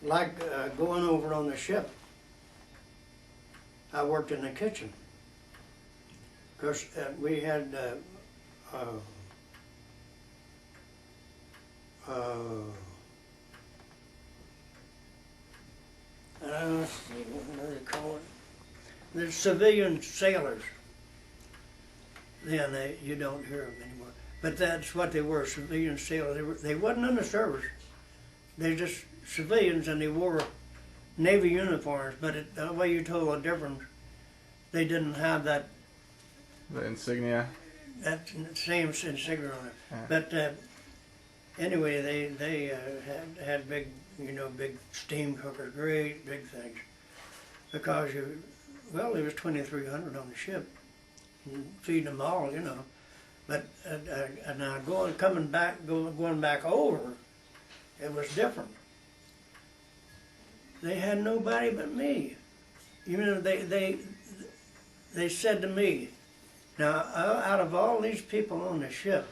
like going over on the ship, I worked in the kitchen. Because we had let's see, what do they call it? The civilian sailors. Then you don't hear them anymore. But that's what they were, civilian sailors. They wasn't in the service. They're just civilians, and they wore Navy uniforms. But the way you told the difference, they didn't have that. The insignia. That same insignia on it. Yeah. But anyway, they had big, big steam cookers, great big things. Because there was 2,300 on the ship, and feeding them all, But now going back over, it was different. They had nobody but me. They said to me, now out of all these people on the ship,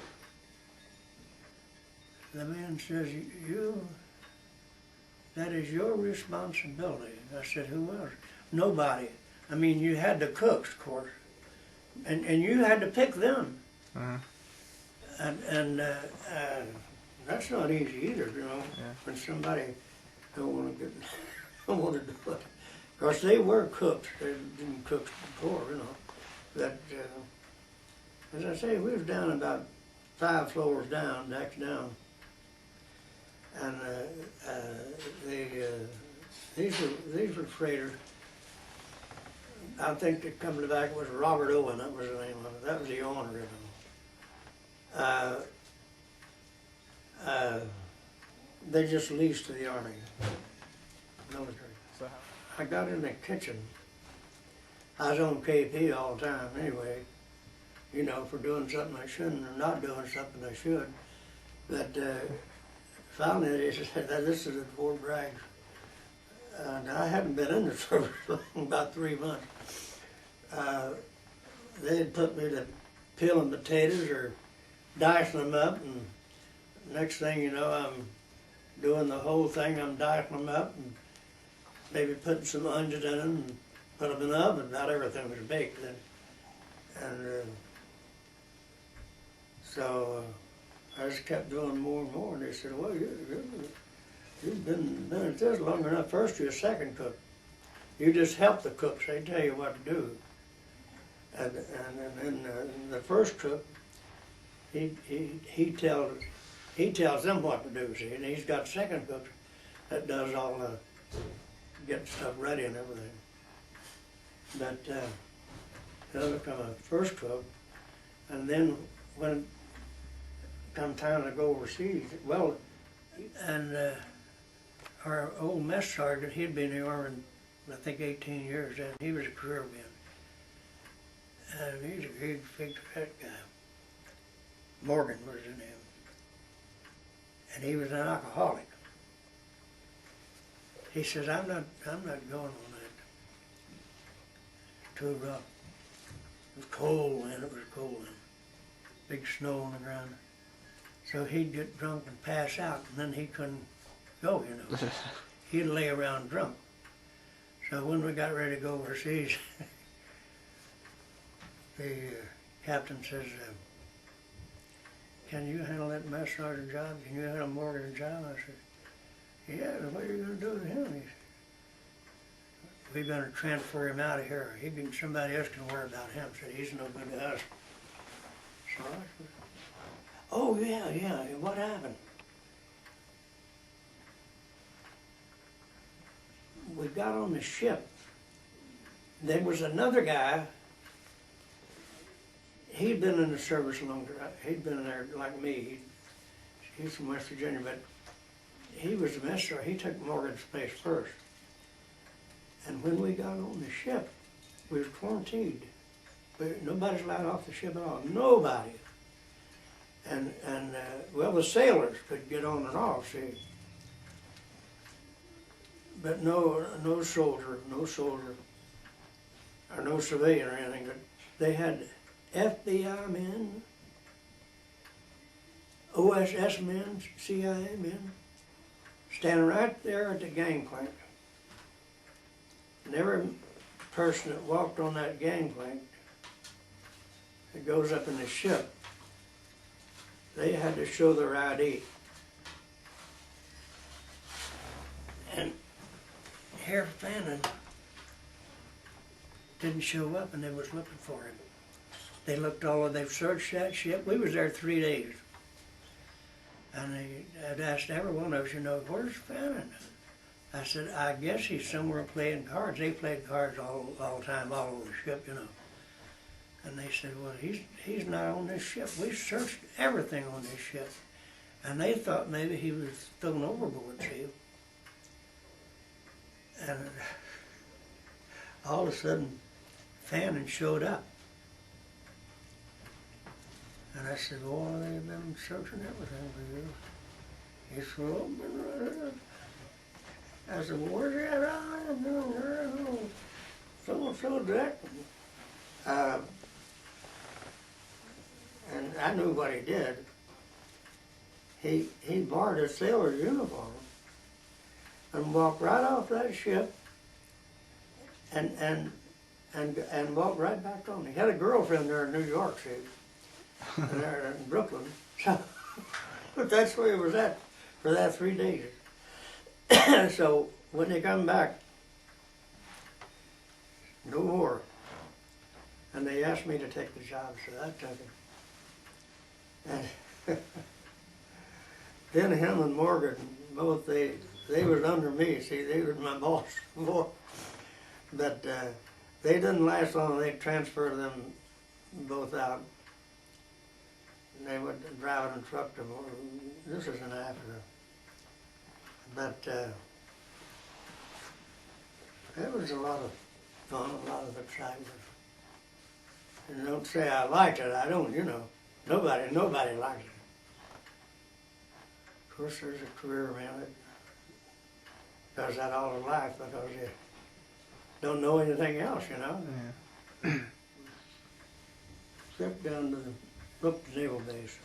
the man says, that is your responsibility. I said, who else? Nobody. I mean, you had the cooks, of course, and you had to pick them. Uh-huh. And that's not easy either, Yeah. when somebody don't want to do it. Of course, they were cooks. They didn't cook before, That, as I say, we was down about 5 floors down, decks down. And these were freighters. I think that coming back was Robert Owen. That was the name of it. That was the owner of them. They just leased to the Army, military. So I got in the kitchen. I was on KP all the time anyway, for doing something I shouldn't or not doing something I should. But finally they said, this is at Fort Bragg. And I hadn't been in the service long, about 3 months. They had put me to peeling potatoes or dicing them up, and next thing you know, I'm doing the whole thing. I'm dicing them up and maybe putting some onions in them and put them in the oven. Not everything was baked then. And so I just kept doing more and more, and they said, well, you've been at this long enough. First you're a second cook. You just help the cooks. They tell you what to do. And then the first cook, he tells them what to do, see, and he's got second cooks that does all the getting stuff ready and everything. But he'll become a first cook, and then when it come time to go overseas, well, and our old mess sergeant, he'd been in the Army, I think 18 years, and he was a career man. And he's a big, fat guy. Morgan was his name. And he was an alcoholic. He says, I'm not going on that. Too rough. It was cold then, Big snow on the ground. So he'd get drunk and pass out, and then he couldn't go, He'd lay around drunk. So when we got ready to go overseas, the captain says, can you handle that mess sergeant job? Can you handle Morgan's job? I said, yeah, what are you going to do to him? He said, we're going to transfer him out of here. Somebody else can worry about him. Said, he's no good to us. So I said, oh, yeah, what happened? We got on the ship. There was another guy. He'd been in the service longer. He'd been in there like me. He's from West Virginia, but he was the mess sergeant. He took Morgan's place first. And when we got on the ship, we was quarantined. Nobody's allowed off the ship at all. Nobody. And well, the sailors could get on and off, see. But no soldier, or no civilian or anything. But they had FBI men, OSS men, CIA men, standing right there at the gangplank. And every person that walked on that gangplank that goes up in the ship, they had to show their ID. And Herr Fannin didn't show up, and they was looking for him. They looked they've searched that ship. We was there 3 days. And I'd asked every one of us, where's Fannin? I said, I guess he's somewhere playing cards. They played cards all the time, all over the ship, And they said, well, he's not on this ship. We searched everything on this ship. And they thought maybe he was thrown overboard, see. And all of a sudden, Fannin showed up. And I said, well, they've been searching everything for you. He said, well, I've been right here. I said, well, where's that? I'm doing there. So Jack. And I knew what he did. He borrowed a sailor's uniform and walked right off that ship and walked right back on. He had a girlfriend there in New York, see, there in Brooklyn. So, but that's where he was at for that 3 days. So when they come back, no more. And they asked me to take the job, so I took it. And then him and Morgan, both they was under me. See, they was my boss before. But they didn't last long. They transferred them both out. And they went driving a truck to this isn't after. But it was a lot of fun, a lot of excitement. And don't say I liked it. I don't, Nobody likes it. Of course, there's a career man that does that all his life because you don't know anything else, Yeah. Except down to the Brooklyn Naval Base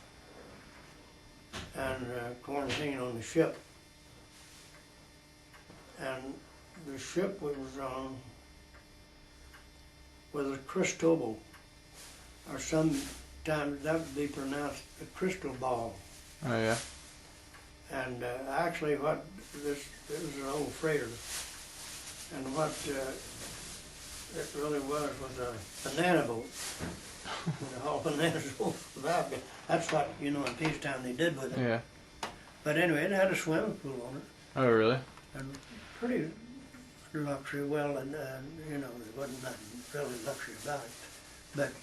and quarantine on the ship. And the ship we was on was a Cristobol, or sometimes that would be pronounced a Cristobol. Oh yeah. And actually it was an old freighter. And what it really was a banana boat. The whole banana boat without it. That's what, in peacetime they did with it. Yeah. But anyway, it had a swimming pool on it. Oh really? And pretty luxury, well, and there wasn't nothing really luxury about it. But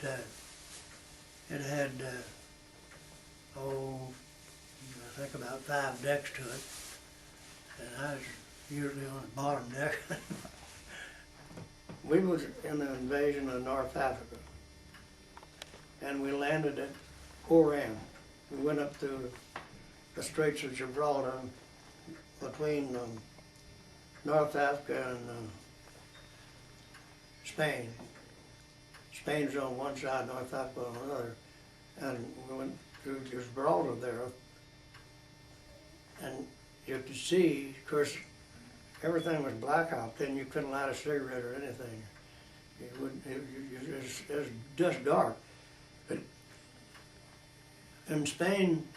it had, I think about 5 decks to it. And I was usually on the bottom deck. We was in the invasion of North Africa. And we landed at Oran. We went up through the Straits of Gibraltar between North Africa and Spain. Spain's on one side, North Africa on another. And we went through Gibraltar there. And you could see, of course, everything was blackout. Then you couldn't light a cigarette or anything. It was just dark. But in Spain,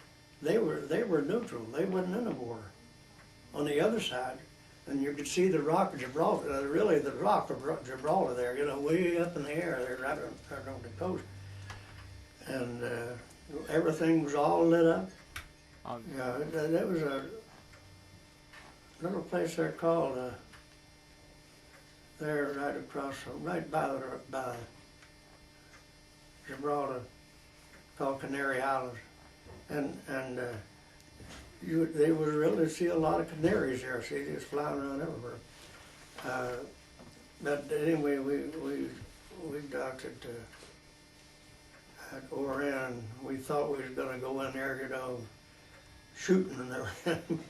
they were neutral. They wasn't in a war. On the other side, and you could see the rock of Gibraltar, really the rock of Gibraltar there, way up in the air there, right on the coast. And everything was all lit up. There was a little place there called, there right across, right by Gibraltar, called Canary Islands. And they would really see a lot of canaries there, see, just flying around everywhere. But anyway, we docked at Oran. We thought we was gonna go in there, shooting and everything,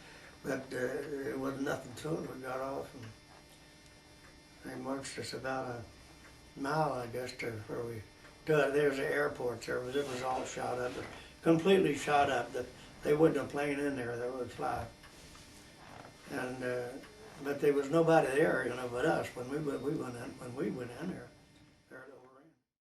but there was nothing to it. We got off and they marched us about a mile, I guess, to where there's the airport there, but it was all shot up, completely shot up. They wouldn't have plane in there that would fly. And but there was nobody there, but us when we went in there.